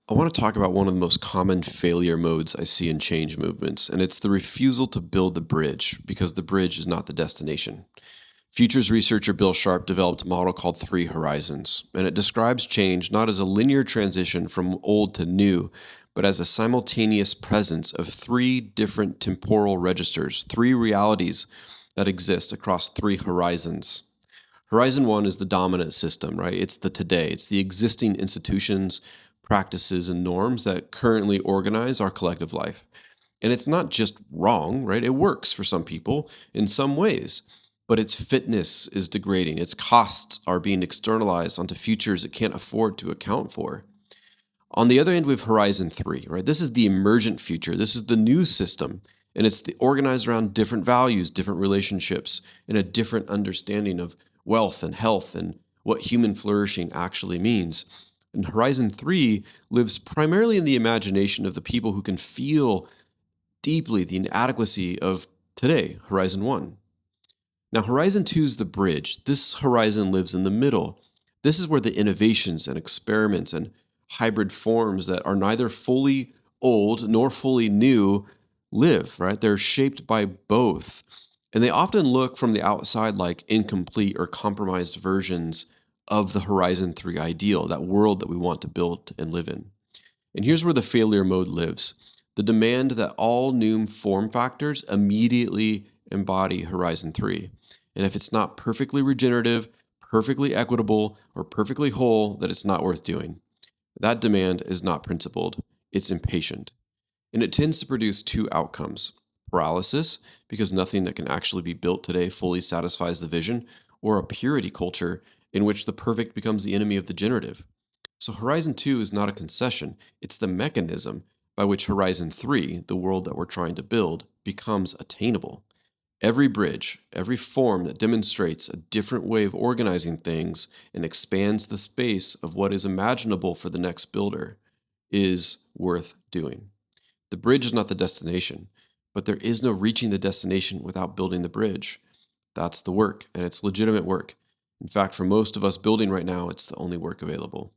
I want to talk about one of the most common failure modes I see in change movements, and it's the refusal to build the bridge because the bridge is not the destination. Futures researcher Bill Sharpe developed a model called Three Horizons, and it describes change not as a linear transition from old to new, but as a simultaneous presence of three different temporal registers, three realities that exist across three horizons. Horizon one is the dominant system, right? It's the today. It's the existing institutions, practices, and norms that currently organize our collective life. And it's not just wrong, right? It works for some people in some ways, but its fitness is degrading. Its costs are being externalized onto futures it can't afford to account for. On the other end, we have Horizon 3, right? This is the emergent future. This is the new system, and it's organized around different values, different relationships, and a different understanding of wealth and health and what human flourishing actually means. And Horizon 3 lives primarily in the imagination of the people who can feel deeply the inadequacy of today, Horizon 1. Now, Horizon 2 is the bridge. This horizon lives in the middle. This is where the innovations and experiments and hybrid forms that are neither fully old nor fully new live, right? They're shaped by both. And they often look from the outside like incomplete or compromised versions of the Horizon 3 ideal, that world that we want to build and live in. And here's where the failure mode lives: the demand that all new form factors immediately embody Horizon 3. And if it's not perfectly regenerative, perfectly equitable, or perfectly whole, that it's not worth doing. That demand is not principled, it's impatient. And it tends to produce two outcomes: paralysis, because nothing that can actually be built today fully satisfies the vision, or a purity culture in which the perfect becomes the enemy of the generative. So Horizon 2 is not a concession, it's the mechanism by which Horizon 3, the world that we're trying to build, becomes attainable. Every bridge, every form that demonstrates a different way of organizing things and expands the space of what is imaginable for the next builder is worth doing. The bridge is not the destination, but there is no reaching the destination without building the bridge. That's the work, and it's legitimate work. In fact, for most of us building right now, it's the only work available.